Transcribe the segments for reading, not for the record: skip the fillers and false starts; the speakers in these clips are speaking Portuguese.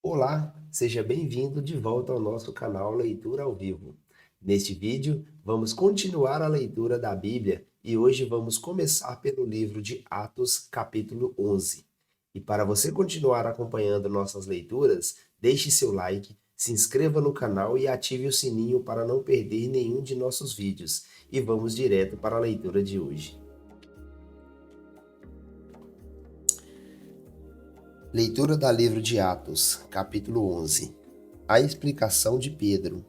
Olá, seja bem-vindo de volta ao nosso canal Leitura ao Vivo. Neste vídeo, vamos continuar a leitura da Bíblia e hoje vamos começar pelo livro de Atos, capítulo 11. E para você continuar acompanhando nossas leituras, deixe seu like, se inscreva no canal e ative o sininho para não perder nenhum de nossos vídeos. E vamos direto para a leitura de hoje. Leitura do livro de Atos, capítulo 11. A explicação de Pedro.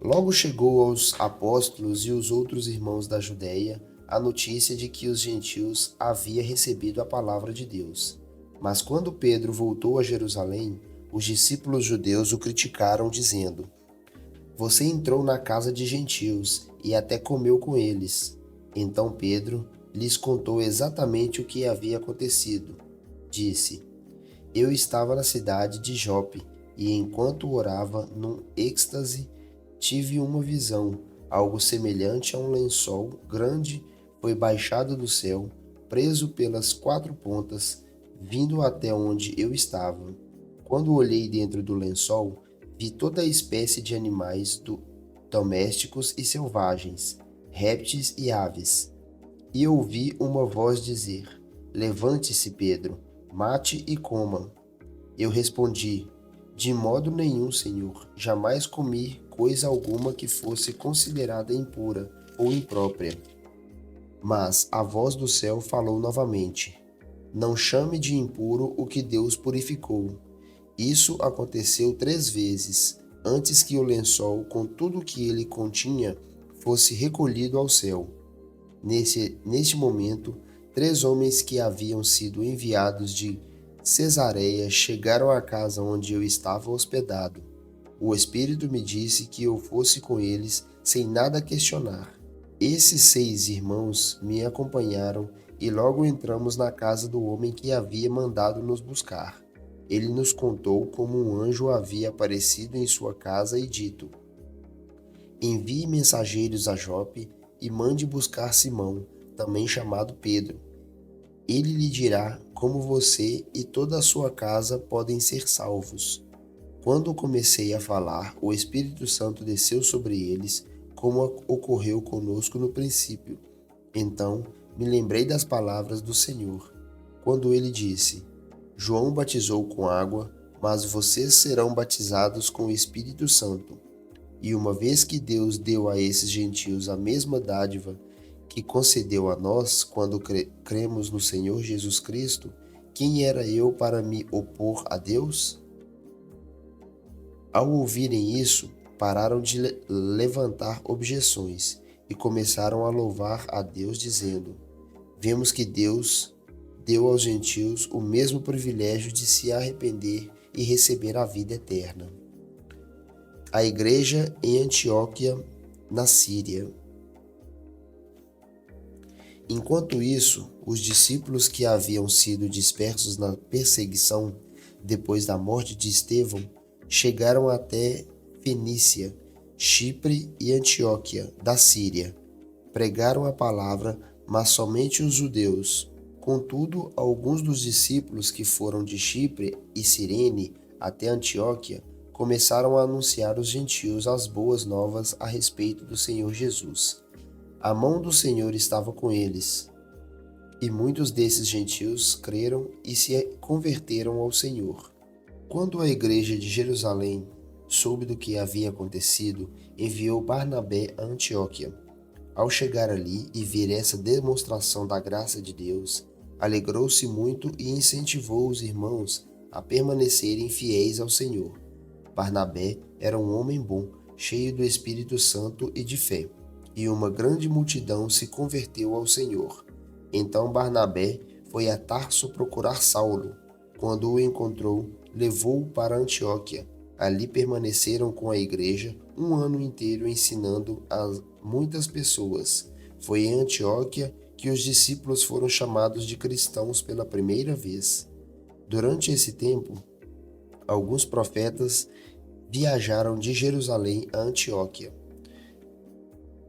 Logo chegou aos apóstolos e os outros irmãos da Judéia a notícia de que os gentios havia recebido a palavra de Deus. Mas quando Pedro voltou a Jerusalém, os discípulos judeus o criticaram, dizendo: Você entrou na casa de gentios e até comeu com eles. Então Pedro lhes contou exatamente o que havia acontecido. Disse: Eu estava na cidade de Jope e, enquanto orava num êxtase, tive uma visão. Algo semelhante a um lençol grande foi baixado do céu, preso pelas quatro pontas, vindo até onde eu estava. Quando olhei dentro do lençol, vi toda a espécie de animais domésticos e selvagens, répteis e aves. E ouvi uma voz dizer: Levante-se, Pedro, mate e coma. Eu respondi: De modo nenhum, Senhor. Jamais comi coisa alguma que fosse considerada impura ou imprópria. Mas a voz do céu falou novamente: Não chame de impuro o que Deus purificou. Isso aconteceu 3 vezes, antes que o lençol, com tudo o que ele continha, fosse recolhido ao céu. Neste momento, 3 homens que haviam sido enviados de Cesareia chegaram à casa onde eu estava hospedado. O Espírito me disse que eu fosse com eles sem nada questionar. Esses 6 irmãos me acompanharam e logo entramos na casa do homem que havia mandado nos buscar. Ele nos contou como um anjo havia aparecido em sua casa e dito: Envie mensageiros a Jope e mande buscar Simão, também chamado Pedro. Ele lhe dirá como você e toda a sua casa podem ser salvos. Quando comecei a falar, o Espírito Santo desceu sobre eles, como ocorreu conosco no princípio. Então me lembrei das palavras do Senhor, quando ele disse: João batizou com água, mas vocês serão batizados com o Espírito Santo. E uma vez que Deus deu a esses gentios a mesma dádiva que concedeu a nós quando cremos no Senhor Jesus Cristo, quem era eu para me opor a Deus? Ao ouvirem isso, pararam de levantar objeções e começaram a louvar a Deus, dizendo: Vemos que Deus deu aos gentios o mesmo privilégio de se arrepender e receber a vida eterna. A igreja em Antioquia, na Síria. Enquanto isso, os discípulos que haviam sido dispersos na perseguição depois da morte de Estevão chegaram até Fenícia, Chipre e Antioquia, da Síria. Pregaram a palavra, mas somente os judeus. Contudo, alguns dos discípulos que foram de Chipre e Cirene até Antioquia começaram a anunciar aos gentios as boas novas a respeito do Senhor Jesus. A mão do Senhor estava com eles, e muitos desses gentios creram e se converteram ao Senhor. Quando a igreja de Jerusalém soube do que havia acontecido, enviou Barnabé a Antioquia. Ao chegar ali e ver essa demonstração da graça de Deus, alegrou-se muito e incentivou os irmãos a permanecerem fiéis ao Senhor. Barnabé era um homem bom, cheio do Espírito Santo e de fé, e uma grande multidão se converteu ao Senhor. Então Barnabé foi a Tarso procurar Saulo. Quando o encontrou, levou-o para Antioquia. Ali permaneceram com a igreja um ano inteiro ensinando a muitas pessoas. Foi em Antioquia que os discípulos foram chamados de cristãos pela primeira vez. Durante esse tempo, alguns profetas viajaram de Jerusalém a Antioquia.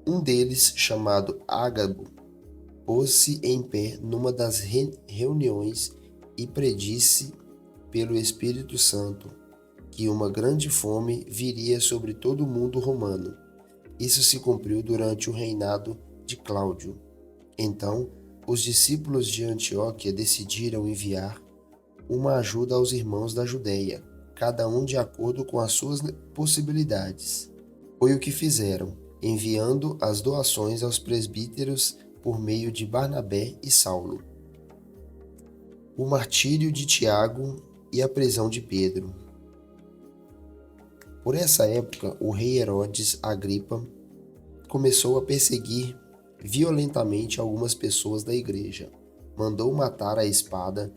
Um deles, chamado Ágabo, pôs-se em pé numa das reuniões e predisse pelo Espírito Santo que uma grande fome viria sobre todo o mundo romano. Isso se cumpriu durante o reinado de Cláudio. Então, os discípulos de Antioquia decidiram enviar uma ajuda aos irmãos da Judéia, cada um de acordo com as suas possibilidades. Foi o que fizeram, enviando as doações aos presbíteros por meio de Barnabé e Saulo. O martírio de Tiago e a prisão de Pedro. Por essa época, o rei Herodes Agripa começou a perseguir violentamente algumas pessoas da igreja. Mandou matar à espada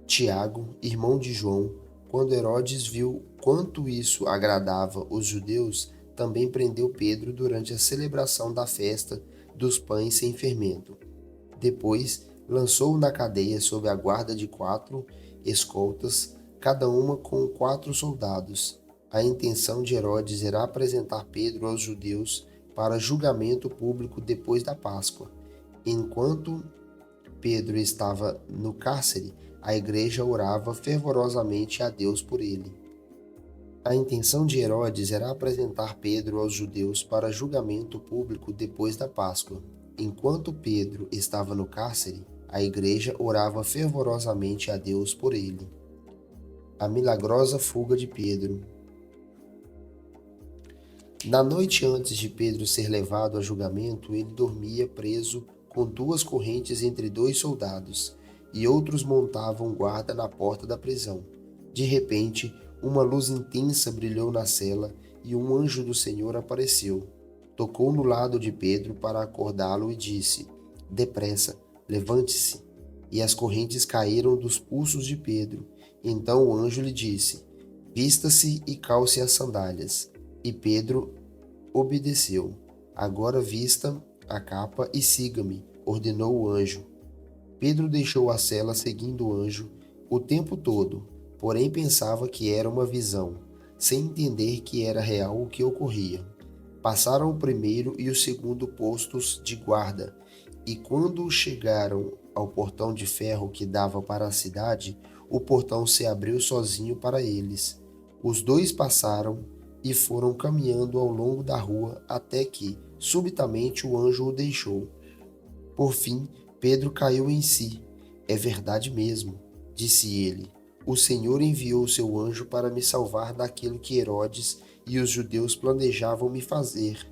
Tiago, irmão de João. Quando Herodes viu quanto isso agradava os judeus, também prendeu Pedro durante a celebração da festa dos pães sem fermento. Depois, lançou-o na cadeia sob a guarda de 4 escoltas, cada uma com 4 soldados. A intenção de Herodes era apresentar Pedro aos judeus para julgamento público depois da Páscoa. Enquanto Pedro estava no cárcere, a igreja orava fervorosamente a Deus por ele. A intenção de Herodes era apresentar Pedro aos judeus para julgamento público depois da Páscoa. Enquanto Pedro estava no cárcere, a igreja orava fervorosamente a Deus por ele. A milagrosa fuga de Pedro. Na noite antes de Pedro ser levado a julgamento, ele dormia preso com 2 correntes entre 2 soldados, e outros montavam guarda na porta da prisão. De repente, uma luz intensa brilhou na cela e um anjo do Senhor apareceu. Tocou no lado de Pedro para acordá-lo e disse: "Depressa, levante-se." E as correntes caíram dos pulsos de Pedro. Então o anjo lhe disse: "Vista-se e calce as sandálias." E Pedro obedeceu. "Agora vista a capa e siga-me", ordenou o anjo. Pedro deixou a cela seguindo o anjo o tempo todo, porém pensava que era uma visão, sem entender que era real o que ocorria. Passaram o primeiro e o segundo postos de guarda, e quando chegaram ao portão de ferro que dava para a cidade, o portão se abriu sozinho para eles. Os 2 passaram e foram caminhando ao longo da rua até que, subitamente, o anjo o deixou. Por fim, Pedro caiu em si. "É verdade mesmo", disse ele. "O Senhor enviou seu anjo para me salvar daquilo que Herodes e os judeus planejavam me fazer."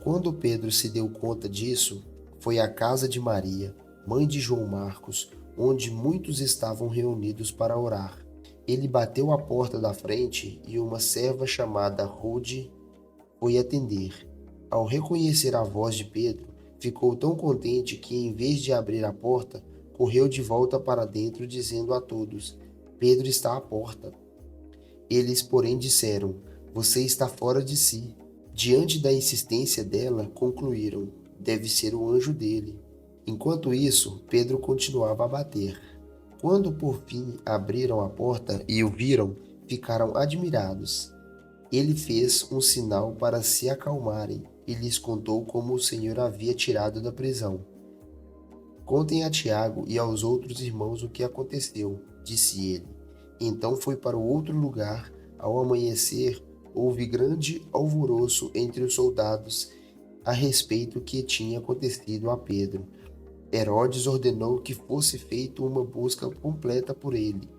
Quando Pedro se deu conta disso, foi à casa de Maria, mãe de João Marcos, onde muitos estavam reunidos para orar. Ele bateu à porta da frente e uma serva chamada Rode foi atender. Ao reconhecer a voz de Pedro, ficou tão contente que, em vez de abrir a porta, correu de volta para dentro, dizendo a todos: "Pedro está à porta." Eles, porém, disseram: "Você está fora de si." Diante da insistência dela, concluíram: "Deve ser o anjo dele." Enquanto isso, Pedro continuava a bater. Quando por fim abriram a porta e o viram, ficaram admirados. Ele fez um sinal para se acalmarem e lhes contou como o Senhor havia tirado da prisão. "Contem a Tiago e aos outros irmãos o que aconteceu", disse ele. Então foi para o outro lugar. Ao amanhecer, houve grande alvoroço entre os soldados a respeito do que tinha acontecido a Pedro. Herodes ordenou que fosse feita uma busca completa por ele.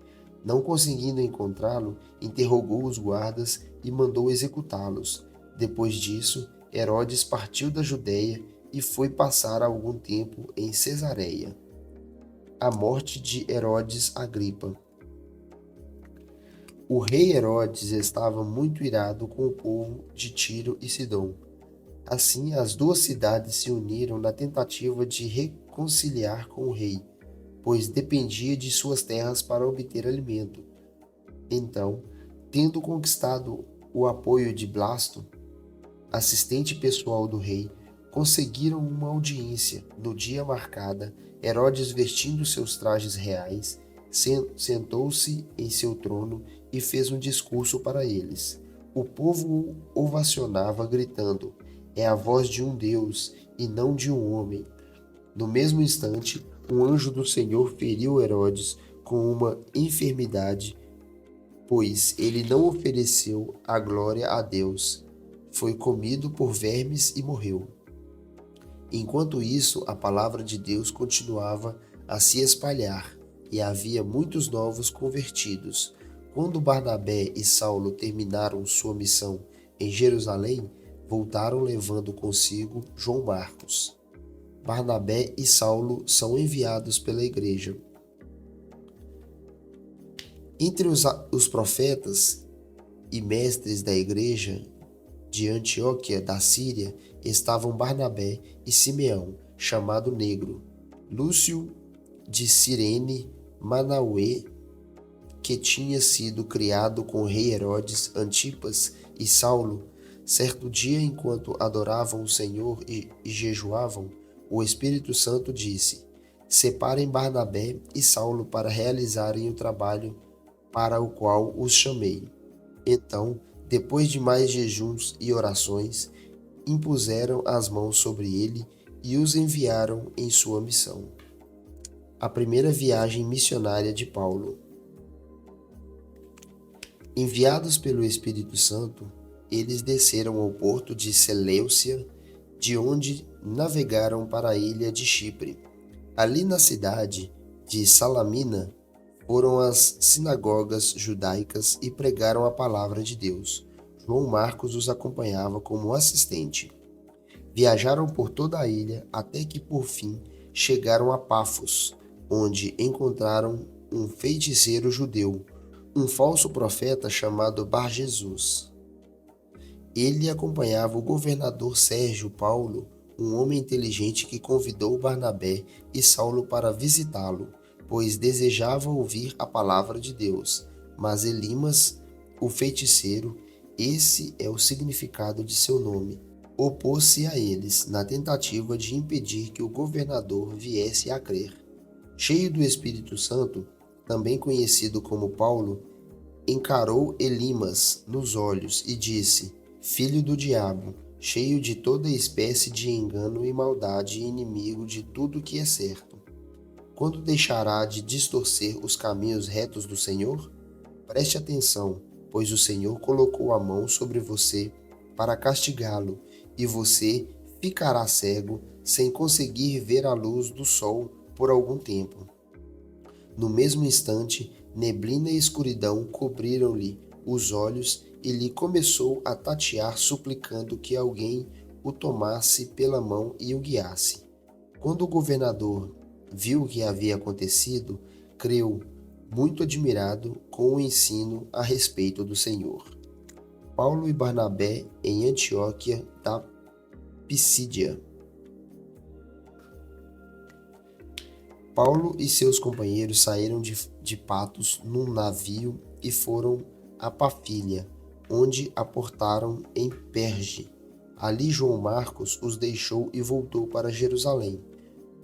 Não conseguindo encontrá-lo, interrogou os guardas e mandou executá-los. Depois disso, Herodes partiu da Judéia e foi passar algum tempo em Cesareia. A morte de Herodes Agripa. O rei Herodes estava muito irado com o povo de Tiro e Sidom. Assim, as 2 cidades se uniram na tentativa de reconciliar com o rei, pois dependia de suas terras para obter alimento. Então, tendo conquistado o apoio de Blasto, assistente pessoal do rei, conseguiram uma audiência. No dia marcada, Herodes, vestindo seus trajes reais, sentou-se em seu trono e fez um discurso para eles. O povo o ovacionava, gritando: "É a voz de um Deus e não de um homem." No mesmo instante, um anjo do Senhor feriu Herodes com uma enfermidade pois ele não ofereceu a glória a Deus. Foi comido por vermes e morreu. Enquanto isso, a palavra de Deus continuava a se espalhar e havia muitos novos convertidos. Quando Barnabé e Saulo terminaram sua missão em Jerusalém, voltaram levando consigo João Marcos. Barnabé e Saulo são enviados pela igreja. Entre os profetas e mestres da igreja de Antioquia da Síria estavam Barnabé e Simeão, chamado Negro, Lúcio de Cirene, Manauê, que tinha sido criado com o rei Herodes, Antipas e Saulo. Certo dia, enquanto adoravam o Senhor e jejuavam, o Espírito Santo disse: Separem Barnabé e Saulo para realizarem o trabalho para o qual os chamei. Então, depois de mais jejuns e orações, impuseram as mãos sobre ele e os enviaram em sua missão. A primeira viagem missionária de Paulo. Enviados pelo Espírito Santo, eles desceram ao porto de Seleucia, de onde navegaram para a ilha de Chipre. Ali na cidade de Salamina, foram às sinagogas judaicas e pregaram a palavra de Deus. João Marcos os acompanhava como assistente. Viajaram por toda a ilha até que, por fim, chegaram a Pafos, onde encontraram um feiticeiro judeu, um falso profeta chamado Bar-Jesus. Ele acompanhava o governador Sérgio Paulo, um homem inteligente que convidou Barnabé e Saulo para visitá-lo, pois desejava ouvir a palavra de Deus. Mas Elimas, o feiticeiro, esse é o significado de seu nome, opôs-se a eles na tentativa de impedir que o governador viesse a crer. Cheio do Espírito Santo, também conhecido como Paulo, encarou Elimas nos olhos e disse: Filho do diabo, cheio de toda espécie de engano e maldade e inimigo de tudo que é certo. Quando deixará de distorcer os caminhos retos do Senhor? Preste atenção, pois o Senhor colocou a mão sobre você para castigá-lo, e você ficará cego, sem conseguir ver a luz do sol por algum tempo. No mesmo instante, neblina e escuridão cobriram-lhe os olhos e lhe começou a tatear, suplicando que alguém o tomasse pela mão e o guiasse. Quando o governador viu o que havia acontecido, creu, muito admirado com o ensino a respeito do Senhor. Paulo e Barnabé em Antioquia da Pisídia. Paulo e seus companheiros saíram de Patos num navio e foram a Pafília, onde aportaram em Perge. Ali João Marcos os deixou e voltou para Jerusalém.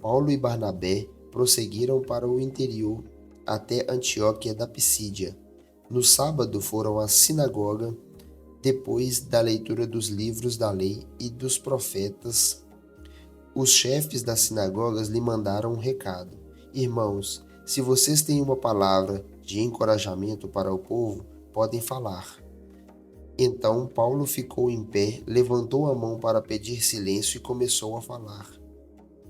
Paulo e Barnabé prosseguiram para o interior até Antioquia da Pisídia. No sábado foram à sinagoga, depois da leitura dos livros da lei e dos profetas. Os chefes das sinagogas lhe mandaram um recado: Irmãos, se vocês têm uma palavra de encorajamento para o povo, podem falar. Então Paulo ficou em pé, levantou a mão para pedir silêncio e começou a falar.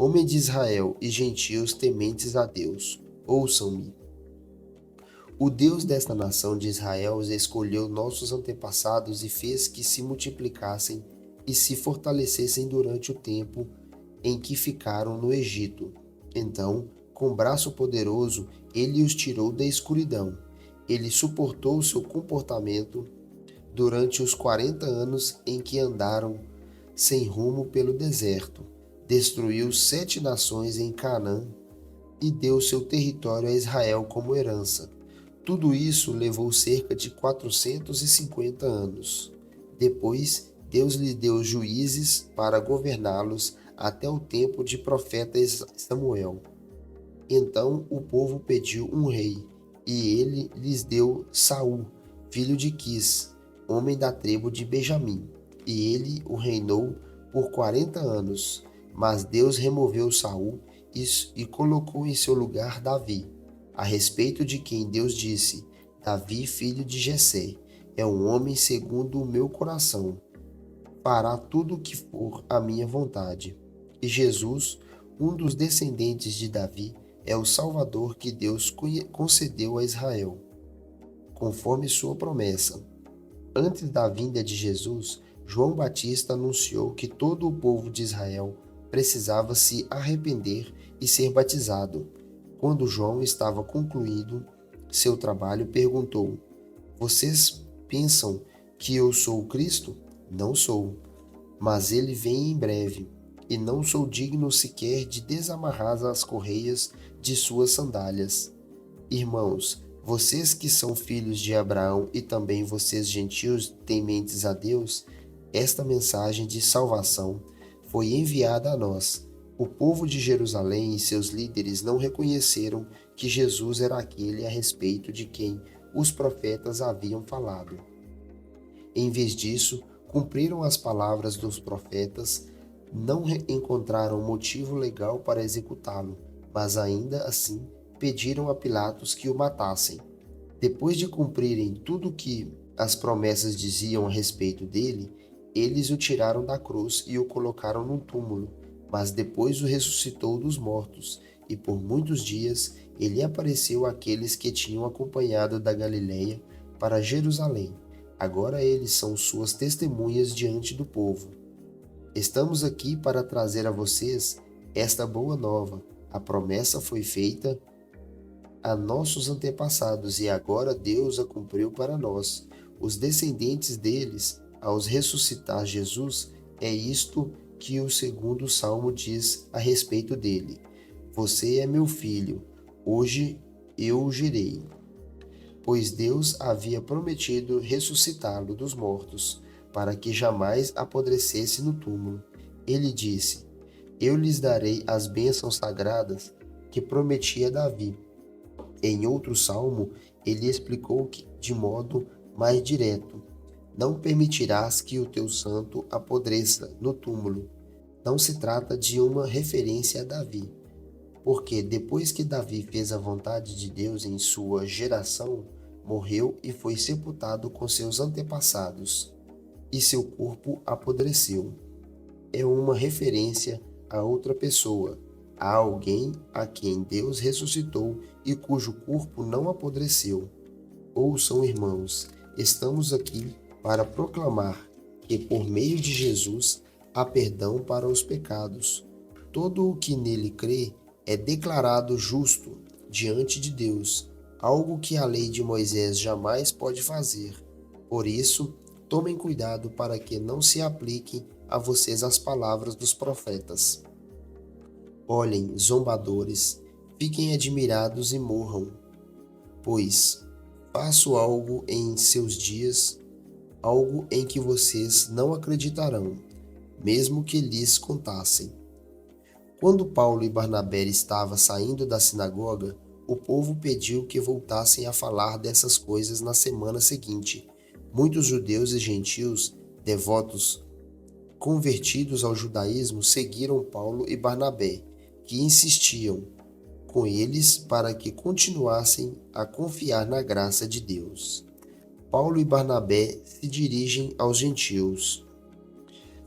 Homem de Israel e gentios tementes a Deus, ouçam-me. O Deus desta nação de Israel escolheu nossos antepassados e fez que se multiplicassem e se fortalecessem durante o tempo em que ficaram no Egito. Então, com braço poderoso, ele os tirou da escuridão. Ele suportou seu comportamento durante os 40 anos em que andaram sem rumo pelo deserto. Destruiu 7 nações em Canaã e deu seu território a Israel como herança. Tudo isso levou cerca de 450 anos. Depois, Deus lhe deu juízes para governá-los até o tempo de profeta Samuel. Então o povo pediu um rei, e ele lhes deu Saul, filho de Quis, homem da tribo de Benjamim, e ele o reinou por 40 anos. Mas Deus removeu Saul e colocou em seu lugar Davi, a respeito de quem Deus disse: Davi, filho de Jessé, é um homem segundo o meu coração. Fará tudo o que for a minha vontade. E Jesus, um dos descendentes de Davi, é o Salvador que Deus concedeu a Israel, conforme sua promessa. Antes da vinda de Jesus, João Batista anunciou que todo o povo de Israel precisava se arrepender e ser batizado. Quando João estava concluindo seu trabalho, perguntou: Vocês pensam que eu sou o Cristo? Não sou, mas ele vem em breve, e não sou digno sequer de desamarrar as correias de suas sandálias. Irmãos, vocês que são filhos de Abraão e também vocês gentios tementes a Deus, esta mensagem de salvação foi enviada a nós. O povo de Jerusalém e seus líderes não reconheceram que Jesus era aquele a respeito de quem os profetas haviam falado. Em vez disso, cumpriram as palavras dos profetas, não encontraram motivo legal para executá-lo, mas ainda assim pediram a Pilatos que o matassem. Depois de cumprirem tudo o que as promessas diziam a respeito dele, eles o tiraram da cruz e o colocaram num túmulo, mas depois o ressuscitou dos mortos, e por muitos dias ele apareceu àqueles que tinham acompanhado da Galiléia para Jerusalém. Agora eles são suas testemunhas diante do povo. Estamos aqui para trazer a vocês esta boa nova. A promessa foi feita a nossos antepassados e agora Deus a cumpriu para nós, os descendentes deles, ao ressuscitar Jesus. É isto que o segundo salmo diz a respeito dele: Você é meu filho, hoje eu o gerei. Pois Deus havia prometido ressuscitá-lo dos mortos, para que jamais apodrecesse no túmulo. Ele disse: Eu lhes darei as bênçãos sagradas que prometi a Davi. Em outro salmo, ele explicou que, de modo mais direto: Não permitirás que o teu santo apodreça no túmulo. Não se trata de uma referência a Davi, porque depois que Davi fez a vontade de Deus em sua geração, morreu e foi sepultado com seus antepassados, e seu corpo apodreceu. É uma referência a outra pessoa, a alguém a quem Deus ressuscitou e cujo corpo não apodreceu. Ouçam, irmãos, estamos aqui para proclamar que por meio de Jesus há perdão para os pecados. Todo o que nele crê é declarado justo diante de Deus, algo que a lei de Moisés jamais pode fazer. Por isso, tomem cuidado para que não se apliquem a vocês as palavras dos profetas. Olhem, zombadores, fiquem admirados e morram, pois faço algo em seus dias, algo em que vocês não acreditarão, mesmo que lhes contassem. Quando Paulo e Barnabé estavam saindo da sinagoga, o povo pediu que voltassem a falar dessas coisas na semana seguinte. Muitos judeus e gentios, devotos, convertidos ao judaísmo, seguiram Paulo e Barnabé, que insistiam com eles para que continuassem a confiar na graça de Deus. Paulo e Barnabé se dirigem aos gentios.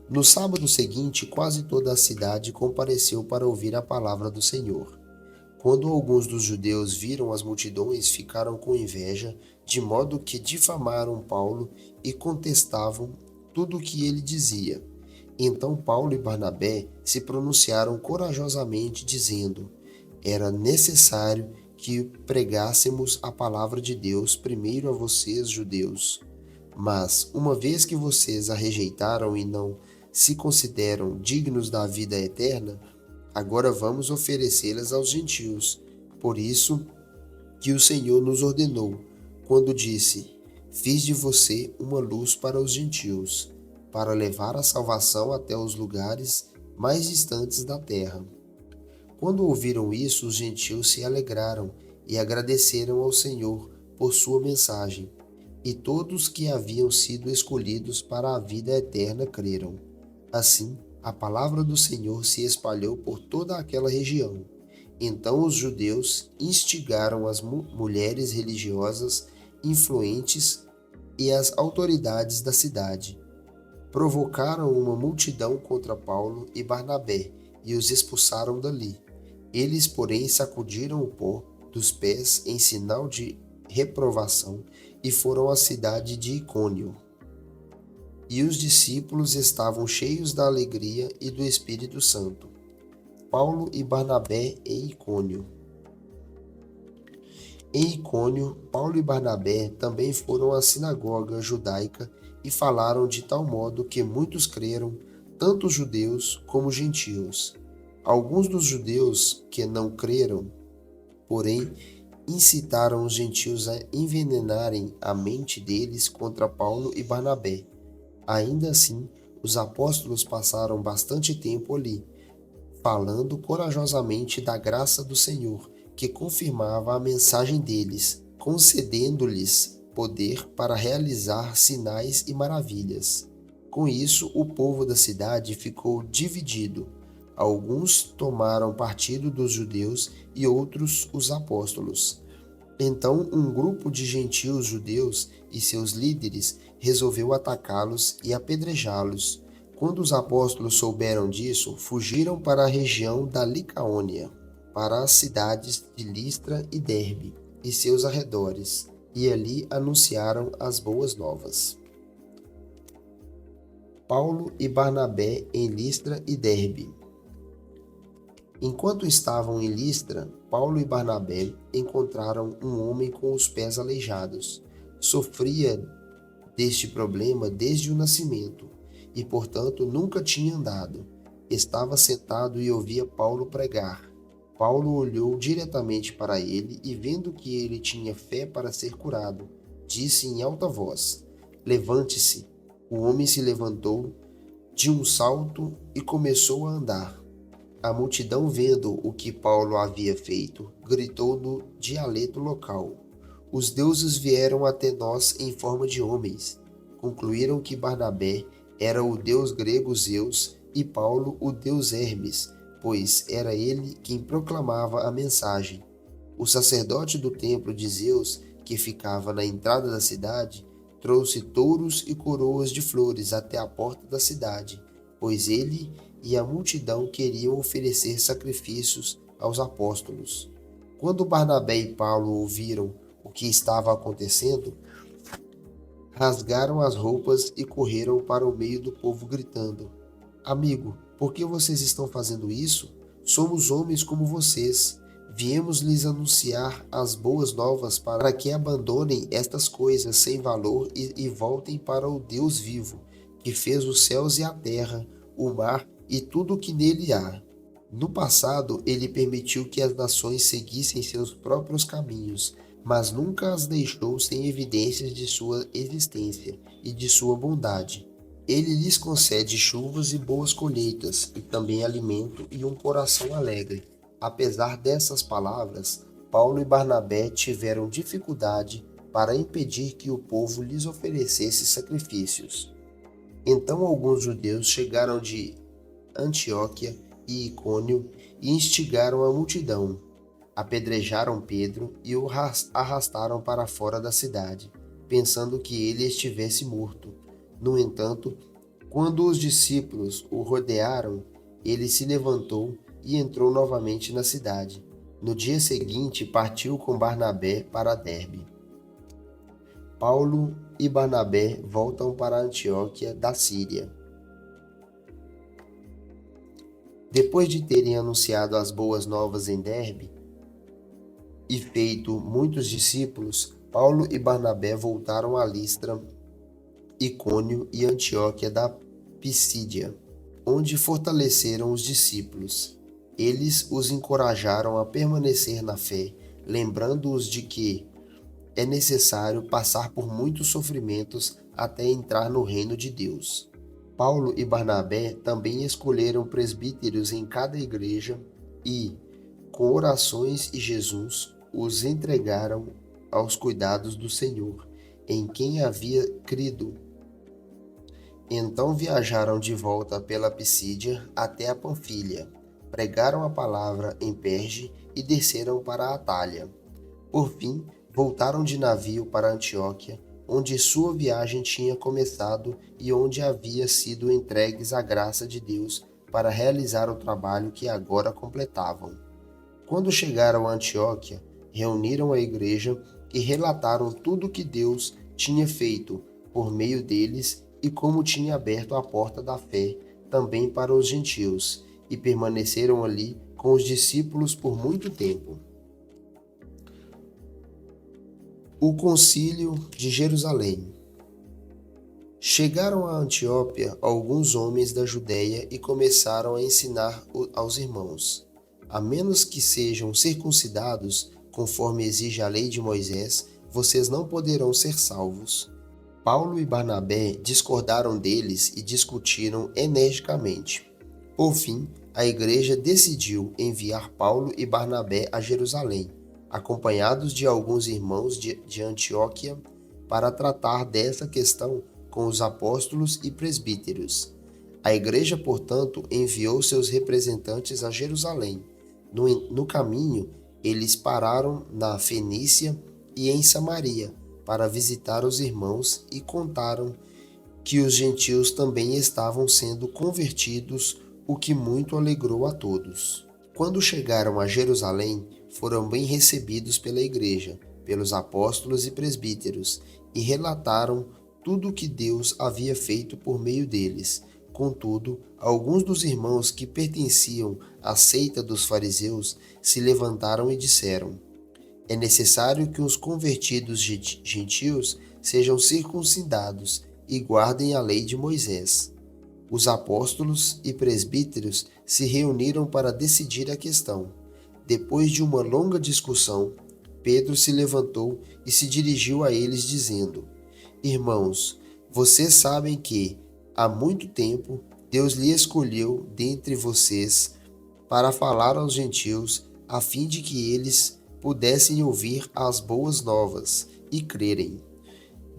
No sábado seguinte, quase toda a cidade compareceu para ouvir a palavra do Senhor. Quando alguns dos judeus viram as multidões, ficaram com inveja, de modo que difamaram Paulo e contestavam tudo o que ele dizia. Então Paulo e Barnabé se pronunciaram corajosamente, dizendo: Era necessário que pregássemos a palavra de Deus primeiro a vocês, judeus. Mas, uma vez que vocês a rejeitaram e não se consideram dignos da vida eterna, agora vamos oferecê-las aos gentios. Por isso que o Senhor nos ordenou, quando disse: Fiz de você uma luz para os gentios, para levar a salvação até os lugares mais distantes da terra. Quando ouviram isso, os gentios se alegraram e agradeceram ao Senhor por sua mensagem, e todos que haviam sido escolhidos para a vida eterna creram. Assim, a palavra do Senhor se espalhou por toda aquela região. Então os judeus instigaram as mulheres religiosas influentes e as autoridades da cidade. Provocaram uma multidão contra Paulo e Barnabé e os expulsaram dali. Eles, porém, sacudiram o pó dos pés em sinal de reprovação e foram à cidade de Icônio. E os discípulos estavam cheios da alegria e do Espírito Santo. Paulo e Barnabé em Icônio. Em Icônio, Paulo e Barnabé também foram à sinagoga judaica e falaram de tal modo que muitos creram, tanto judeus como gentios. Alguns dos judeus que não creram, porém, incitaram os gentios a envenenarem a mente deles contra Paulo e Barnabé. Ainda assim, os apóstolos passaram bastante tempo ali, falando corajosamente da graça do Senhor, que confirmava a mensagem deles, concedendo-lhes poder para realizar sinais e maravilhas. Com isso, o povo da cidade ficou dividido. Alguns tomaram partido dos judeus e outros os apóstolos. Então, um grupo de gentios judeus e seus líderes resolveu atacá-los e apedrejá-los. Quando os apóstolos souberam disso, fugiram para a região da Licaônia, para as cidades de Listra e Derbe e seus arredores, e ali anunciaram as boas novas. Paulo e Barnabé em Listra e Derbe. Enquanto estavam em Listra, Paulo e Barnabé encontraram um homem com os pés aleijados. Sofria deste problema desde o nascimento e, portanto, nunca tinha andado. Estava sentado e ouvia Paulo pregar. Paulo olhou diretamente para ele e, vendo que ele tinha fé para ser curado, disse em alta voz: "Levante-se." O homem se levantou de um salto e começou a andar. A multidão, vendo o que Paulo havia feito, gritou no dialeto local: "Os deuses vieram até nós em forma de homens." Concluíram que Barnabé era o deus grego Zeus e Paulo o deus Hermes, pois era ele quem proclamava a mensagem. O sacerdote do templo de Zeus, que ficava na entrada da cidade, trouxe touros e coroas de flores até a porta da cidade, pois ele e a multidão queriam oferecer sacrifícios aos apóstolos. Quando Barnabé e Paulo ouviram o que estava acontecendo, rasgaram as roupas e correram para o meio do povo gritando: "Amigo, por que vocês estão fazendo isso? Somos homens como vocês. Viemos lhes anunciar as boas novas para que abandonem estas coisas sem valor e voltem para o Deus vivo, que fez os céus e a terra, o mar e tudo o que nele há. No passado, ele permitiu que as nações seguissem seus próprios caminhos, mas nunca as deixou sem evidências de sua existência e de sua bondade. Ele lhes concede chuvas e boas colheitas, e também alimento e um coração alegre." Apesar dessas palavras, Paulo e Barnabé tiveram dificuldade para impedir que o povo lhes oferecesse sacrifícios. Então alguns judeus chegaram de Antioquia e Icônio e instigaram a multidão. Apedrejaram Pedro e o arrastaram para fora da cidade, pensando que ele estivesse morto. No entanto, quando os discípulos o rodearam, ele se levantou e entrou novamente na cidade. No dia seguinte, partiu com Barnabé para Derbe. Paulo e Barnabé voltam para Antioquia da Síria. Depois de terem anunciado as boas novas em Derbe e feito muitos discípulos, Paulo e Barnabé voltaram a Listra, Icônio e Antioquia da Pisídia, onde fortaleceram os discípulos. Eles os encorajaram a permanecer na fé, lembrando-os de que é necessário passar por muitos sofrimentos até entrar no reino de Deus. Paulo e Barnabé também escolheram presbíteros em cada igreja e, com orações e Jesus, os entregaram aos cuidados do Senhor, em quem havia crido. Então viajaram de volta pela Pisídia até a Panfilha, pregaram a palavra em Perge e desceram para a Atália. Por fim, voltaram de navio para Antioquia, onde sua viagem tinha começado e onde havia sido entregues à graça de Deus para realizar o trabalho que agora completavam. Quando chegaram a Antioquia, reuniram a igreja e relataram tudo o que Deus tinha feito por meio deles e como tinha aberto a porta da fé também para os gentios, e permaneceram ali com os discípulos por muito tempo. O Concílio de Jerusalém. Chegaram a Antioquia alguns homens da Judéia e começaram a ensinar aos irmãos: a menos que sejam circuncidados, conforme exige a lei de Moisés, vocês não poderão ser salvos. Paulo e Barnabé discordaram deles e discutiram energicamente. Por fim, a igreja decidiu enviar Paulo e Barnabé a Jerusalém, acompanhados de alguns irmãos de Antioquia, para tratar dessa questão com os apóstolos e presbíteros. A igreja, portanto, enviou seus representantes a Jerusalém. No caminho, eles pararam na Fenícia e em Samaria para visitar os irmãos e contaram que os gentios também estavam sendo convertidos, o que muito alegrou a todos. Quando chegaram a Jerusalém, foram bem recebidos pela igreja, pelos apóstolos e presbíteros, e relataram tudo o que Deus havia feito por meio deles. Contudo, alguns dos irmãos que pertenciam à seita dos fariseus se levantaram e disseram: é necessário que os convertidos gentios sejam circuncidados e guardem a lei de Moisés. Os apóstolos e presbíteros se reuniram para decidir a questão. Depois de uma longa discussão, Pedro se levantou e se dirigiu a eles dizendo: irmãos, vocês sabem que, há muito tempo, Deus lhe escolheu dentre vocês para falar aos gentios, a fim de que eles pudessem ouvir as boas novas e crerem.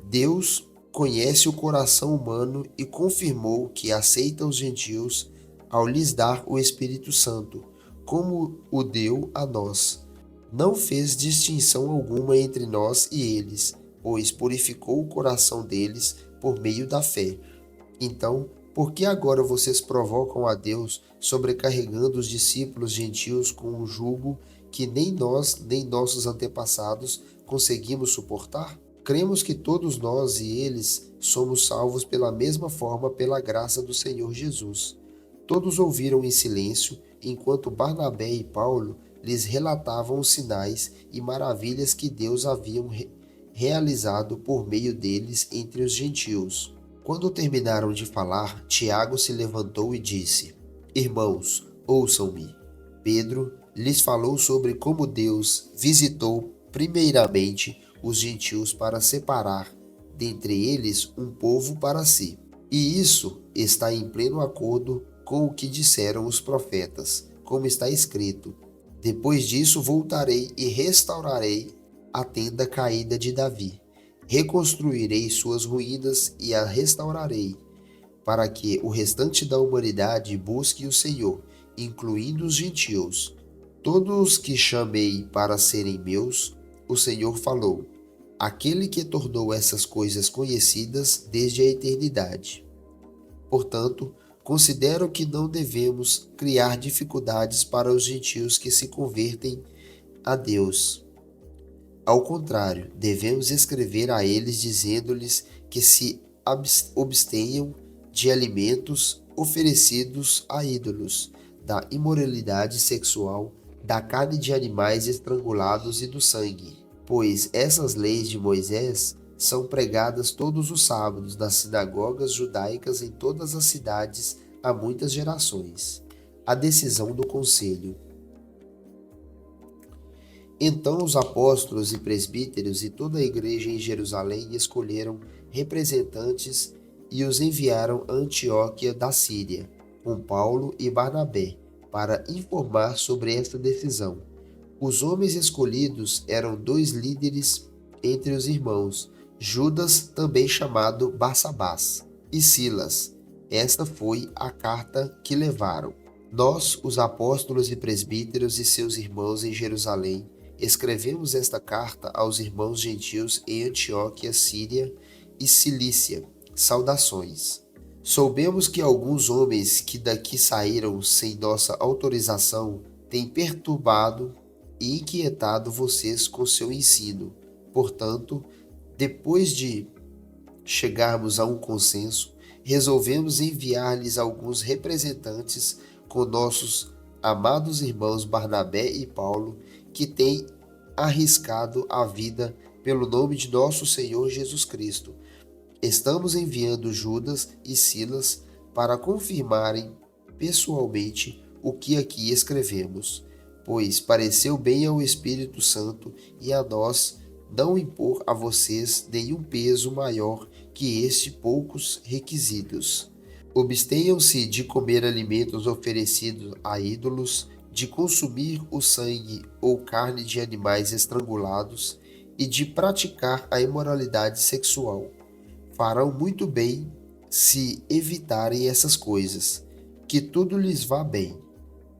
Deus conhece o coração humano e confirmou que aceita os gentios ao lhes dar o Espírito Santo, como o deu a nós. Não fez distinção alguma entre nós e eles, pois purificou o coração deles por meio da fé. Então, por que agora vocês provocam a Deus, sobrecarregando os discípulos gentios com um jugo que nem nós, nem nossos antepassados conseguimos suportar? Cremos que todos nós e eles somos salvos pela mesma forma pela graça do Senhor Jesus. Todos ouviram em silêncio, enquanto Barnabé e Paulo lhes relatavam os sinais e maravilhas que Deus havia realizado por meio deles entre os gentios. Quando terminaram de falar, Tiago se levantou e disse: irmãos, ouçam-me. Pedro lhes falou sobre como Deus visitou primeiramente os gentios para separar dentre eles um povo para si. E isso está em pleno acordo com o que disseram os profetas, como está escrito: depois disso voltarei e restaurarei a tenda caída de Davi. Reconstruirei suas ruínas e a restaurarei, para que o restante da humanidade busque o Senhor, incluindo os gentios. Todos os que chamei para serem meus, o Senhor falou, aquele que tornou essas coisas conhecidas desde a eternidade. Portanto, considero que não devemos criar dificuldades para os gentios que se convertem a Deus. Ao contrário, devemos escrever a eles dizendo-lhes que se abstenham de alimentos oferecidos a ídolos, da imoralidade sexual, da carne de animais estrangulados e do sangue, pois essas leis de Moisés são pregadas todos os sábados nas sinagogas judaicas em todas as cidades há muitas gerações. A decisão do conselho. Então os apóstolos e presbíteros e toda a igreja em Jerusalém escolheram representantes e os enviaram a Antioquia da Síria, com Paulo e Barnabé, para informar sobre esta decisão. Os homens escolhidos eram 2 líderes entre os irmãos, Judas, também chamado Barsabás, e Silas. Esta foi a carta que levaram. Nós, os apóstolos e presbíteros e seus irmãos em Jerusalém, escrevemos esta carta aos irmãos gentios em Antioquia, Síria e Cilícia. Saudações. Soubemos que alguns homens que daqui saíram sem nossa autorização têm perturbado e inquietado vocês com seu ensino. Portanto, depois de chegarmos a um consenso, resolvemos enviar-lhes alguns representantes com nossos amados irmãos Barnabé e Paulo, que têm arriscado a vida pelo nome de nosso Senhor Jesus Cristo. Estamos enviando Judas e Silas para confirmarem pessoalmente o que aqui escrevemos, pois pareceu bem ao Espírito Santo e a nós não impor a vocês nenhum peso maior que este poucos requisitos. Abstenham-se de comer alimentos oferecidos a ídolos, de consumir o sangue ou carne de animais estrangulados e de praticar a imoralidade sexual. Farão muito bem se evitarem essas coisas, que tudo lhes vá bem.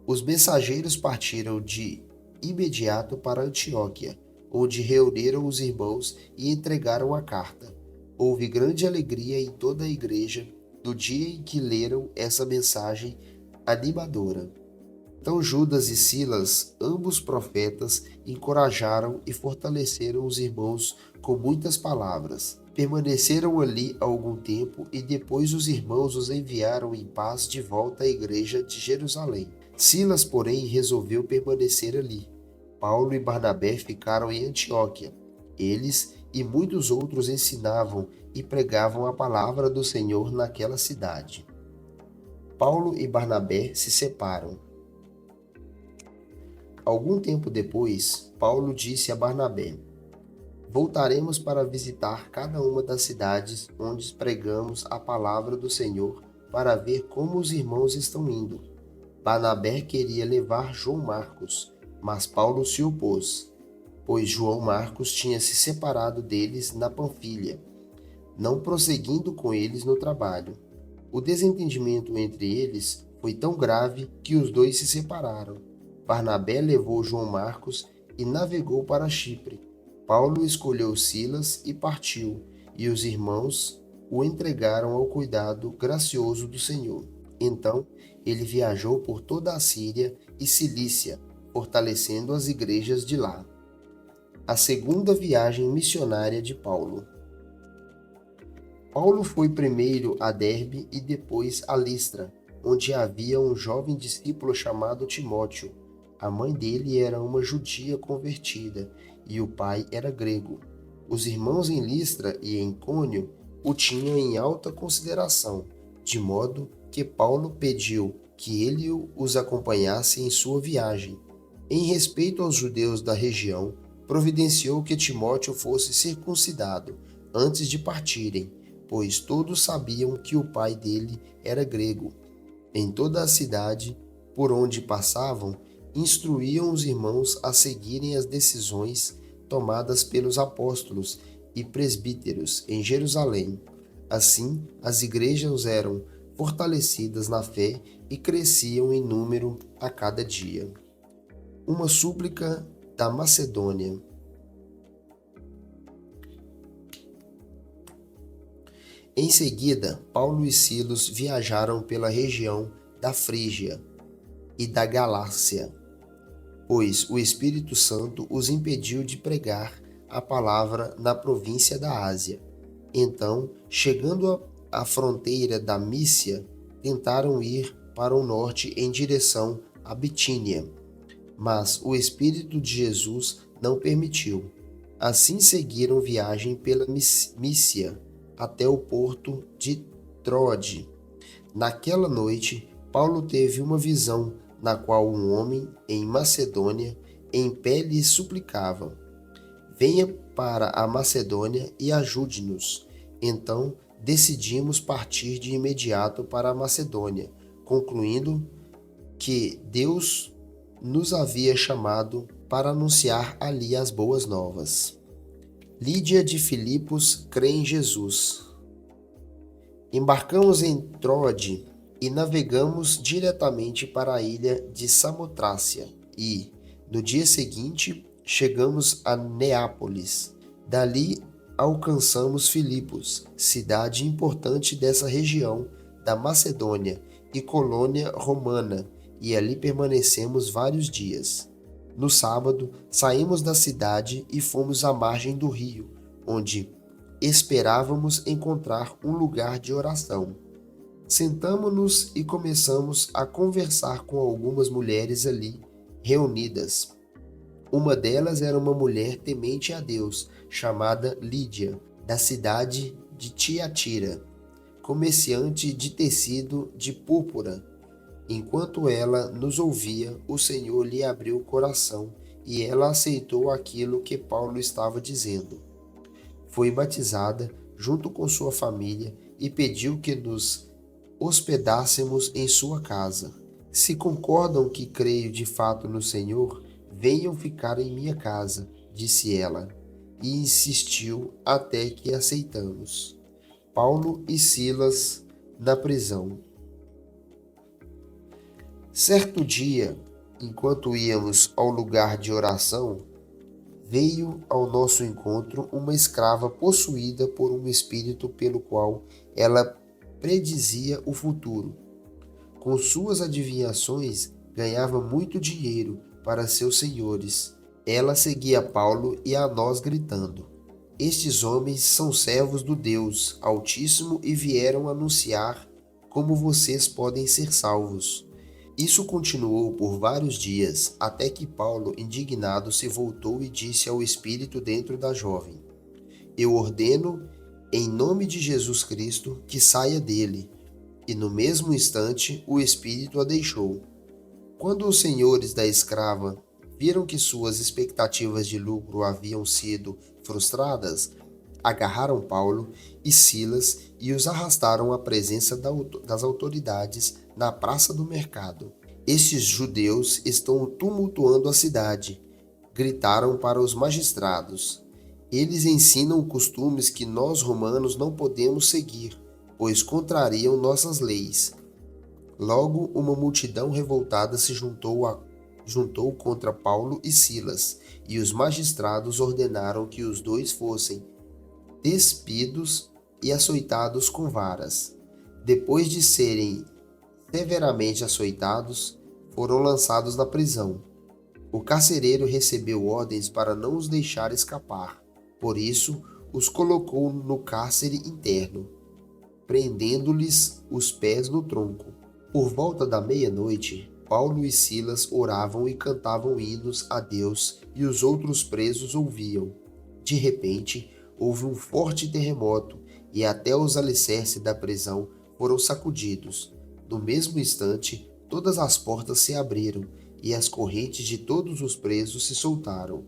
Os mensageiros partiram de imediato para Antioquia, onde reuniram os irmãos e entregaram a carta. Houve grande alegria em toda a igreja no dia em que leram essa mensagem animadora. Então Judas e Silas, ambos profetas, encorajaram e fortaleceram os irmãos com muitas palavras. Permaneceram ali algum tempo e depois os irmãos os enviaram em paz de volta à igreja de Jerusalém. Silas, porém, resolveu permanecer ali. Paulo e Barnabé ficaram em Antioquia. Eles e muitos outros ensinavam e pregavam a palavra do Senhor naquela cidade. Paulo e Barnabé se separam. Algum tempo depois, Paulo disse a Barnabé: voltaremos para visitar cada uma das cidades onde pregamos a palavra do Senhor para ver como os irmãos estão indo. Barnabé queria levar João Marcos, mas Paulo se opôs, pois João Marcos tinha se separado deles na Panfilha, não prosseguindo com eles no trabalho. O desentendimento entre eles foi tão grave que os dois se separaram. Barnabé levou João Marcos e navegou para Chipre. Paulo escolheu Silas e partiu, e os irmãos o entregaram ao cuidado gracioso do Senhor. Então ele viajou por toda a Síria e Cilícia, fortalecendo as igrejas de lá. A segunda viagem missionária de Paulo. Paulo foi primeiro a Derbe e depois a Listra, onde havia um jovem discípulo chamado Timóteo. A mãe dele era uma judia convertida e o pai era grego. Os irmãos em Listra e em Icônio o tinham em alta consideração, de modo que Paulo pediu que ele os acompanhasse em sua viagem. Em respeito aos judeus da região, providenciou que Timóteo fosse circuncidado antes de partirem, pois todos sabiam que o pai dele era grego. Em toda a cidade por onde passavam, instruíam os irmãos a seguirem as decisões tomadas pelos apóstolos e presbíteros em Jerusalém. Assim, as igrejas eram fortalecidas na fé e cresciam em número a cada dia. Uma súplica da Macedônia. Em seguida, Paulo e Silas viajaram pela região da Frígia e da Galácia, pois o Espírito Santo os impediu de pregar a palavra na província da Ásia. Então, chegando à fronteira da Mísia, tentaram ir para o norte em direção a Bitínia, mas o Espírito de Jesus não permitiu. Assim seguiram viagem pela Mísia até o porto de Troade. Naquela noite, Paulo teve uma visão na qual um homem em Macedônia em pé lhe suplicava: venha para a Macedônia e ajude-nos. Então decidimos partir de imediato para a Macedônia, concluindo que Deus nos havia chamado para anunciar ali as boas novas. Lídia de Filipos crê em Jesus. Embarcamos em Troade e navegamos diretamente para a ilha de Samotrácia e, no dia seguinte, chegamos a Neápolis. Dali alcançamos Filipos, cidade importante dessa região da Macedônia e colônia romana, e ali permanecemos vários dias. No sábado, saímos da cidade e fomos à margem do rio, onde esperávamos encontrar um lugar de oração. Sentamo-nos e começamos a conversar com algumas mulheres ali reunidas. Uma delas era uma mulher temente a Deus, chamada Lídia, da cidade de Tiatira, comerciante de tecido de púrpura. Enquanto ela nos ouvia, o Senhor lhe abriu o coração e ela aceitou aquilo que Paulo estava dizendo. Foi batizada junto com sua família e pediu que nos hospedássemos em sua casa. Se concordam que creio de fato no Senhor, venham ficar em minha casa, disse ela, e insistiu até que aceitamos. Paulo e Silas na prisão. Certo dia, enquanto íamos ao lugar de oração, veio ao nosso encontro uma escrava possuída por um espírito pelo qual ela predizia o futuro. Com suas adivinhações, ganhava muito dinheiro para seus senhores. Ela seguia Paulo e a nós gritando: Estes homens são servos do Deus Altíssimo e vieram anunciar como vocês podem ser salvos. Isso continuou por vários dias, até que Paulo, indignado, se voltou e disse ao espírito dentro da jovem: Eu ordeno, em nome de Jesus Cristo, que saia dele. E no mesmo instante o espírito a deixou. Quando os senhores da escrava viram que suas expectativas de lucro haviam sido frustradas, agarraram Paulo e Silas e os arrastaram à presença das autoridades na praça do mercado. Estes judeus estão tumultuando a cidade, gritaram para os magistrados. Eles ensinam costumes que nós romanos não podemos seguir, pois contrariam nossas leis. Logo, uma multidão revoltada se juntou contra Paulo e Silas, e os magistrados ordenaram que os dois fossem despidos e açoitados com varas. Depois de serem severamente açoitados, foram lançados na prisão. O carcereiro recebeu ordens para não os deixar escapar, por isso os colocou no cárcere interno, prendendo-lhes os pés no tronco. Por volta da meia-noite, Paulo e Silas oravam e cantavam hinos a Deus e os outros presos ouviam. De repente, houve um forte terremoto e até os alicerces da prisão foram sacudidos. No mesmo instante, todas as portas se abriram e as correntes de todos os presos se soltaram.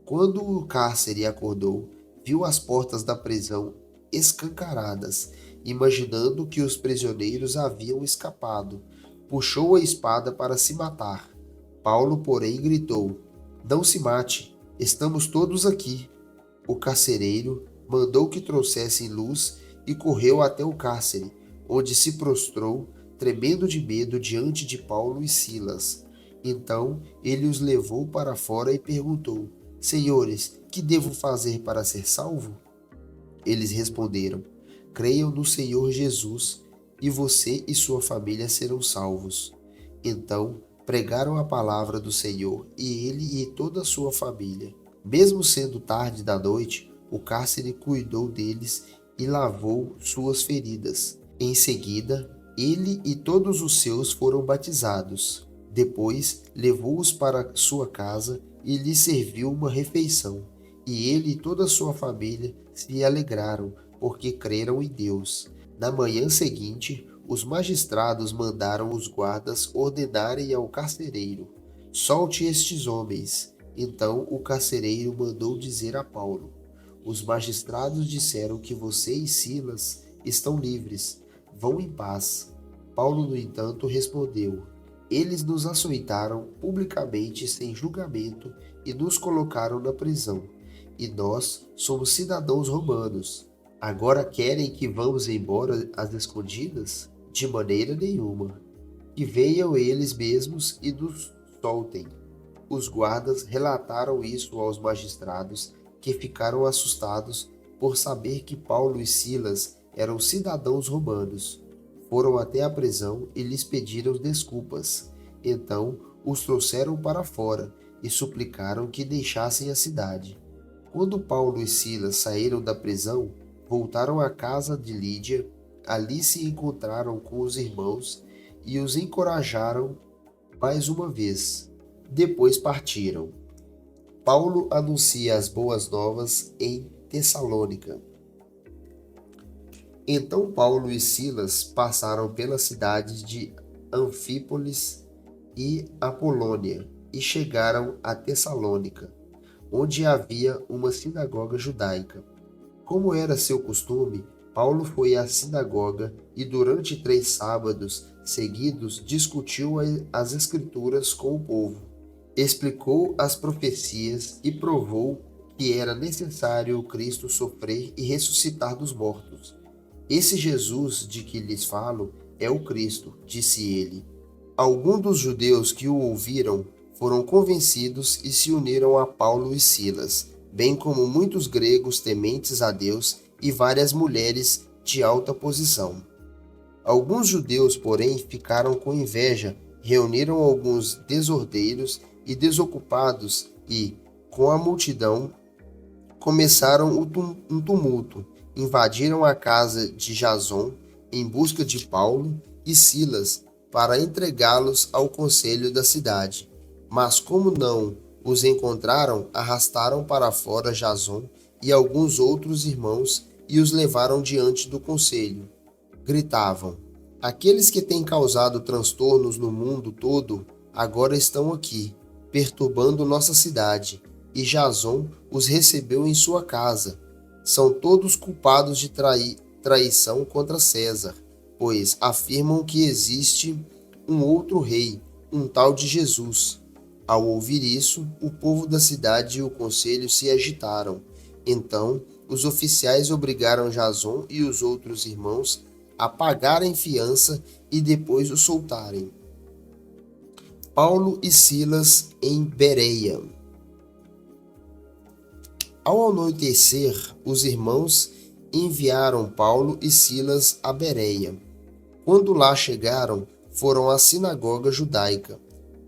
Quando o cárcere acordou, viu as portas da prisão escancaradas. Imaginando que os prisioneiros haviam escapado, puxou a espada para se matar. Paulo, porém, gritou: Não se mate, estamos todos aqui. O carcereiro mandou que trouxessem luz e correu até o cárcere, onde se prostrou, tremendo de medo diante de Paulo e Silas. Então ele os levou para fora e perguntou: Senhores, que devo fazer para ser salvo? Eles responderam: Creiam no Senhor Jesus, e você e sua família serão salvos. Então pregaram a palavra do Senhor, e ele e toda a sua família. Mesmo sendo tarde da noite, o cárcere cuidou deles e lavou suas feridas. Em seguida, ele e todos os seus foram batizados. Depois, levou-os para sua casa e lhes serviu uma refeição. E ele e toda a sua família se alegraram, porque creram em Deus. Na manhã seguinte, os magistrados mandaram os guardas ordenarem ao carcereiro: Solte estes homens. Então o carcereiro mandou dizer a Paulo: Os magistrados disseram que você e Silas estão livres. Vão em paz. Paulo, no entanto, respondeu: Eles nos açoitaram publicamente sem julgamento e nos colocaram na prisão. E nós somos cidadãos romanos. Agora querem que vamos embora às escondidas? De maneira nenhuma. Que venham eles mesmos e nos soltem. os guardas relataram isso aos magistrados, que ficaram assustados por saber que Paulo e Silas eram cidadãos romanos. Foram até a prisão e lhes pediram desculpas. Então os trouxeram para fora e suplicaram que deixassem a cidade. Quando Paulo e Silas saíram da prisão, voltaram à casa de Lídia. Ali se encontraram com os irmãos e os encorajaram mais uma vez. Depois partiram. Paulo anuncia as boas novas em Tessalônica. Então Paulo e Silas passaram pelas cidades de Anfípolis e Apolônia e chegaram a Tessalônica, onde havia uma sinagoga judaica. Como era seu costume, Paulo foi à sinagoga e durante 3 sábados seguidos discutiu as Escrituras com o povo. Explicou as profecias e provou que era necessário o Cristo sofrer e ressuscitar dos mortos. Esse Jesus de que lhes falo é o Cristo, disse ele. Alguns dos judeus que o ouviram foram convencidos e se uniram a Paulo e Silas, bem como muitos gregos tementes a Deus e várias mulheres de alta posição. Alguns judeus, porém, ficaram com inveja, reuniram alguns desordeiros e desocupados e, com a multidão, começaram um tumulto. Invadiram a casa de Jason em busca de Paulo e Silas para entregá-los ao conselho da cidade. Mas como não os encontraram, arrastaram para fora Jason e alguns outros irmãos e os levaram diante do conselho. Gritavam: aqueles que têm causado transtornos no mundo todo agora estão aqui, perturbando nossa cidade, e Jason os recebeu em sua casa. São todos culpados de traição contra César, pois afirmam que existe um outro rei, um tal de Jesus. Ao ouvir isso, o povo da cidade e o conselho se agitaram. Então, os oficiais obrigaram Jason e os outros irmãos a pagarem fiança e depois o soltarem. Paulo e Silas em Bereia. Ao anoitecer, os irmãos enviaram Paulo e Silas a Bereia. Quando lá chegaram, foram à sinagoga judaica.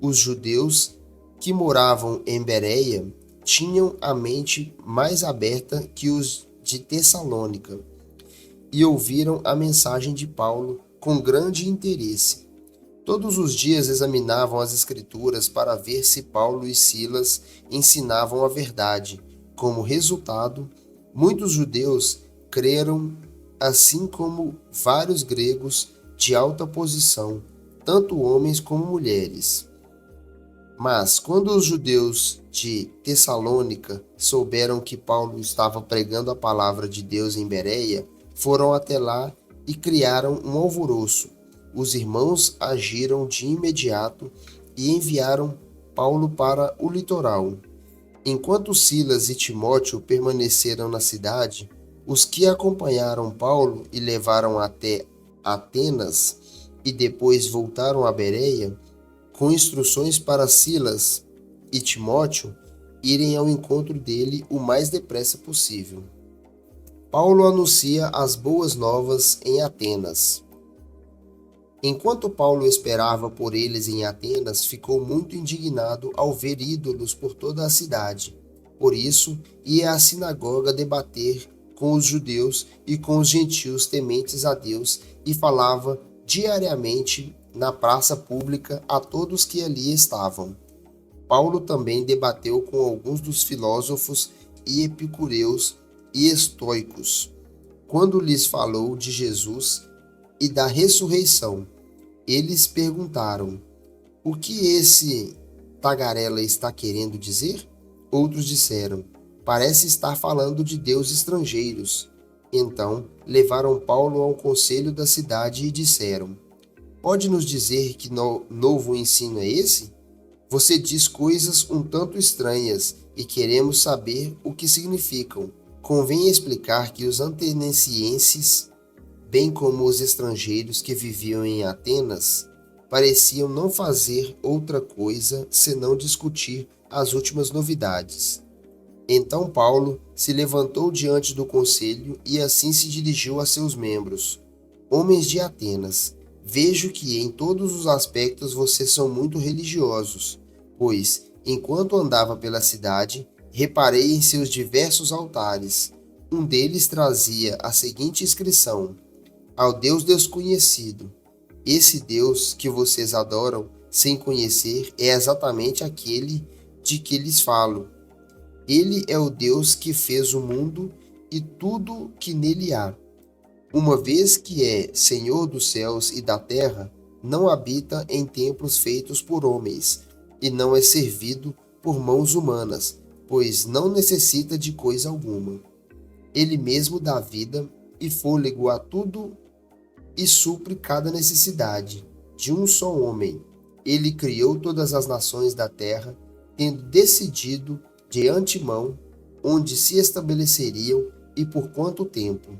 Os judeus que moravam em Bereia tinham a mente mais aberta que os de Tessalônica e ouviram a mensagem de Paulo com grande interesse. Todos os dias examinavam as Escrituras para ver se Paulo e Silas ensinavam a verdade. Como resultado, muitos judeus creram, assim como vários gregos de alta posição, tanto homens como mulheres. Mas quando os judeus de Tessalônica souberam que Paulo estava pregando a palavra de Deus em Bereia, foram até lá e criaram um alvoroço. Os irmãos agiram de imediato e enviaram Paulo para o litoral. Enquanto Silas e Timóteo permaneceram na cidade, os que acompanharam Paulo e levaram até Atenas e depois voltaram a Bereia, com instruções para Silas e Timóteo irem ao encontro dele o mais depressa possível. Paulo anuncia as boas novas em Atenas. Enquanto Paulo esperava por eles em Atenas, ficou muito indignado ao ver ídolos por toda a cidade. Por isso, ia à sinagoga debater com os judeus e com os gentios tementes a Deus e falava diariamente na praça pública a todos que ali estavam. Paulo também debateu com alguns dos filósofos e epicureus e estoicos, quando lhes falou de Jesus e da ressurreição. Eles perguntaram: o que esse tagarela está querendo dizer? Outros disseram: parece estar falando de deuses estrangeiros. Então levaram Paulo ao conselho da cidade e disseram: pode nos dizer que novo ensino é esse? Você diz coisas um tanto estranhas e queremos saber o que significam. Convém explicar que os atenienses, bem como os estrangeiros que viviam em Atenas, pareciam não fazer outra coisa senão discutir as últimas novidades. Então Paulo se levantou diante do conselho e assim se dirigiu a seus membros: Homens de Atenas, vejo que em todos os aspectos vocês são muito religiosos, pois, enquanto andava pela cidade, reparei em seus diversos altares. Um deles trazia a seguinte inscrição: Ao Deus desconhecido. Esse Deus que vocês adoram sem conhecer é exatamente aquele de que lhes falo. Ele é o Deus que fez o mundo e tudo que nele há. Uma vez que é Senhor dos céus e da terra, não habita em templos feitos por homens, e não é servido por mãos humanas, pois não necessita de coisa alguma. Ele mesmo dá vida e fôlego a tudo e supre cada necessidade. De um só homem, ele criou todas as nações da terra, tendo decidido de antemão onde se estabeleceriam e por quanto tempo.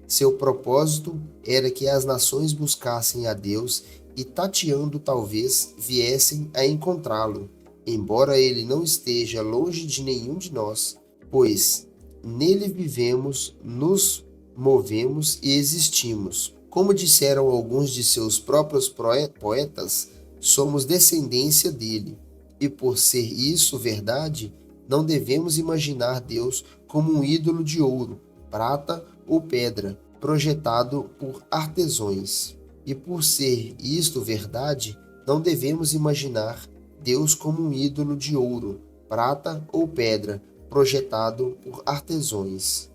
Seu propósito era que as nações buscassem a Deus e, tateando talvez, viessem a encontrá-lo, embora ele não esteja longe de nenhum de nós, pois nele vivemos, nos movemos e existimos. Como disseram alguns de seus próprios poetas, somos descendência dele, e por ser isso verdade, não devemos imaginar Deus como um ídolo de ouro, prata ou pedra, projetado por artesãos. E por ser isto verdade, não devemos imaginar Deus como um ídolo de ouro, prata ou pedra, projetado por artesãos.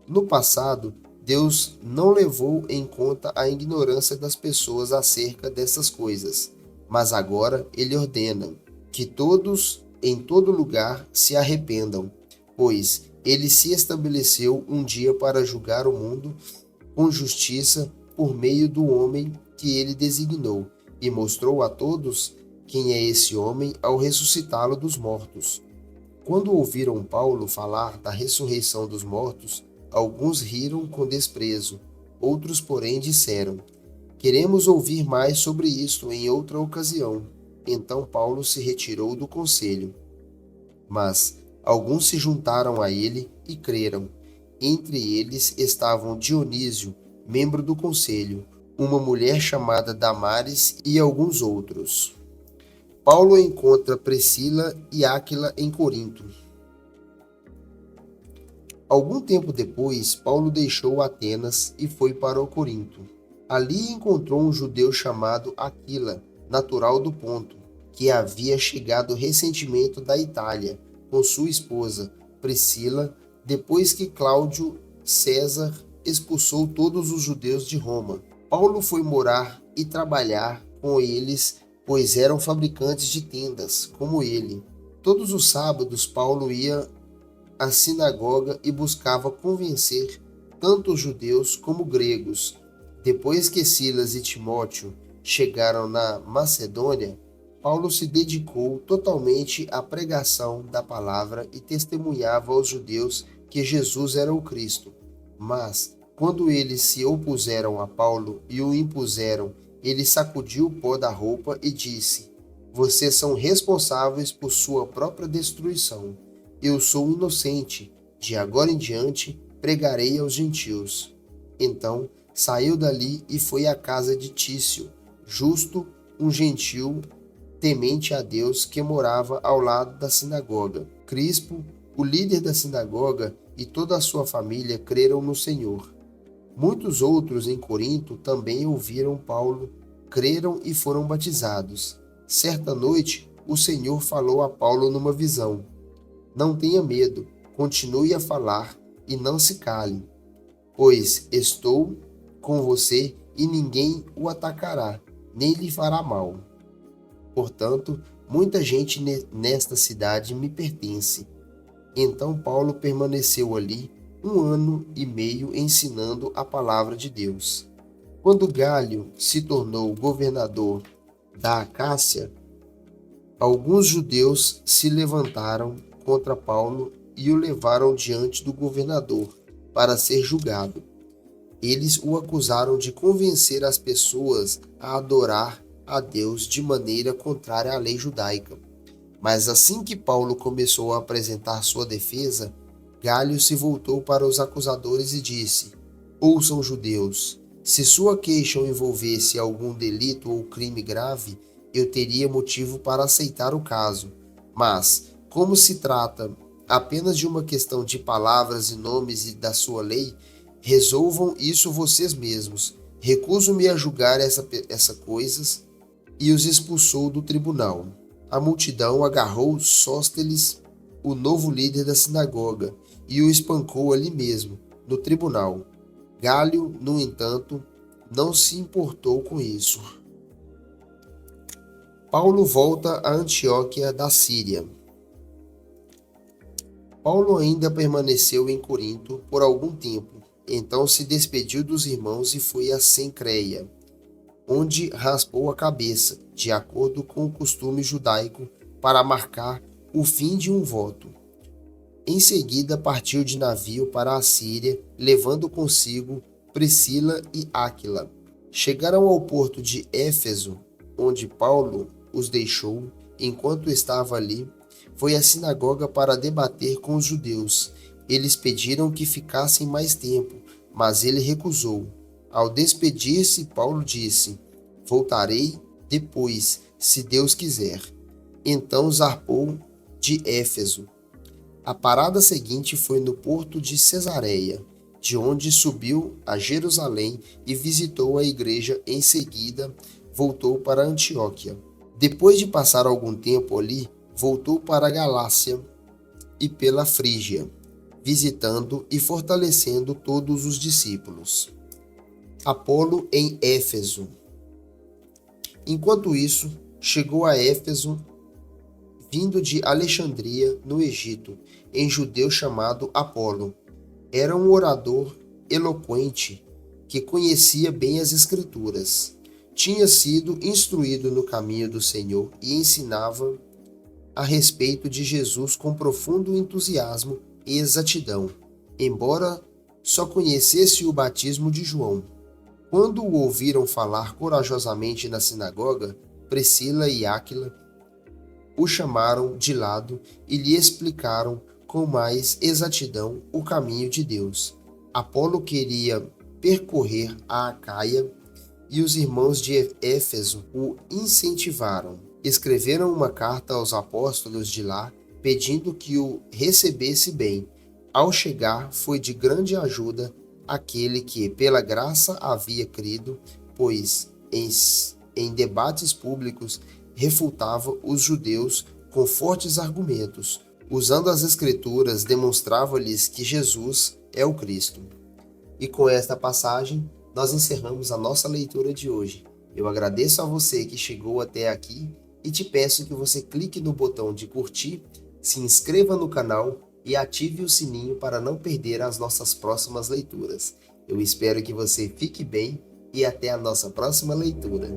No passado, Deus não levou em conta a ignorância das pessoas acerca dessas coisas, mas agora ele ordena que todos, em todo lugar, se arrependam, pois ele se estabeleceu um dia para julgar o mundo com justiça por meio do homem que ele designou, e mostrou a todos quem é esse homem ao ressuscitá-lo dos mortos. Quando ouviram Paulo falar da ressurreição dos mortos, alguns riram com desprezo, outros, porém, disseram: Queremos ouvir mais sobre isto em outra ocasião. Então Paulo se retirou do conselho. Mas alguns se juntaram a ele e creram. Entre eles estavam Dionísio, membro do conselho, uma mulher chamada Damares e alguns outros. Paulo encontra Priscila e Áquila em Corinto. Algum tempo depois, Paulo deixou Atenas e foi para o Corinto. Ali encontrou um judeu chamado Aquila, natural do Ponto, que havia chegado recentemente da Itália, com sua esposa, Priscila, depois que Cláudio César expulsou todos os judeus de Roma. Paulo foi morar e trabalhar com eles, pois eram fabricantes de tendas, como ele. Todos os sábados, Paulo ia à sinagoga e buscava convencer tanto os judeus como gregos. Depois que Silas e Timóteo chegaram na Macedônia, Paulo se dedicou totalmente à pregação da palavra e testemunhava aos judeus que Jesus era o Cristo. Mas, quando eles se opuseram a Paulo e o impuseram, ele sacudiu o pó da roupa e disse: Vocês são responsáveis por sua própria destruição. Eu sou inocente. De agora em diante, pregarei aos gentios. Então, saiu dali e foi à casa de Tício, justo, um gentil, temente a Deus, que morava ao lado da sinagoga. Crispo, o líder da sinagoga, e toda a sua família creram no Senhor. Muitos outros em Corinto também ouviram Paulo, creram e foram batizados. Certa noite, o Senhor falou a Paulo numa visão: Não tenha medo, continue a falar e não se cale, pois estou com você e ninguém o atacará, nem lhe fará mal. Portanto, muita gente nesta cidade me pertence. Então Paulo permaneceu ali 1 ano e meio ensinando a palavra de Deus. Quando Galho se tornou governador da Acácia, alguns judeus se levantaram contra Paulo e o levaram diante do governador para ser julgado. Eles o acusaram de convencer as pessoas a adorar a Deus de maneira contrária à lei judaica. Mas assim que Paulo começou a apresentar sua defesa, Galho se voltou para os acusadores e disse: Ouçam, judeus, se sua queixa envolvesse algum delito ou crime grave, eu teria motivo para aceitar o caso. Mas, como se trata apenas de uma questão de palavras e nomes e da sua lei, resolvam isso vocês mesmos. Recuso-me a julgar essas coisas, e os expulsou do tribunal. A multidão agarrou Sóstenes, o novo líder da sinagoga, e o espancou ali mesmo, no tribunal. Galho, no entanto, não se importou com isso. Paulo volta a Antioquia da Síria. Paulo ainda permaneceu em Corinto por algum tempo. Então se despediu dos irmãos e foi a Cencreia, onde raspou a cabeça, de acordo com o costume judaico, para marcar o fim de um voto. Em seguida partiu de navio para a Síria, levando consigo Priscila e Áquila. Chegaram ao porto de Éfeso, onde Paulo os deixou. Enquanto estava ali, foi à sinagoga para debater com os judeus. Eles pediram que ficassem mais tempo, mas ele recusou. Ao despedir-se, Paulo disse: Voltarei depois, se Deus quiser. Então zarpou de Éfeso. A parada seguinte foi no porto de Cesareia, de onde subiu a Jerusalém e visitou a igreja. Em seguida, voltou para Antioquia. Depois de passar algum tempo ali, voltou para a Galácia e pela Frígia, visitando e fortalecendo todos os discípulos. Apolo em Éfeso. Enquanto isso, chegou a Éfeso, vindo de Alexandria, no Egito, um judeu chamado Apolo. Era um orador eloquente que conhecia bem as Escrituras. Tinha sido instruído no caminho do Senhor e ensinava a respeito de Jesus com profundo entusiasmo e exatidão, embora só conhecesse o batismo de João. Quando o ouviram falar corajosamente na sinagoga, Priscila e Áquila o chamaram de lado e lhe explicaram com mais exatidão o caminho de Deus. Apolo queria percorrer a Acaia e os irmãos de Éfeso o incentivaram. Escreveram uma carta aos apóstolos de lá, pedindo que o recebesse bem. Ao chegar, foi de grande ajuda aquele que, pela graça, havia crido, pois em debates públicos refutava os judeus com fortes argumentos. Usando as Escrituras, demonstrava-lhes que Jesus é o Cristo. E com esta passagem, nós encerramos a nossa leitura de hoje. Eu agradeço a você que chegou até aqui e te peço que você clique no botão de curtir, se inscreva no canal e ative o sininho para não perder as nossas próximas leituras. Eu espero que você fique bem e até a nossa próxima leitura.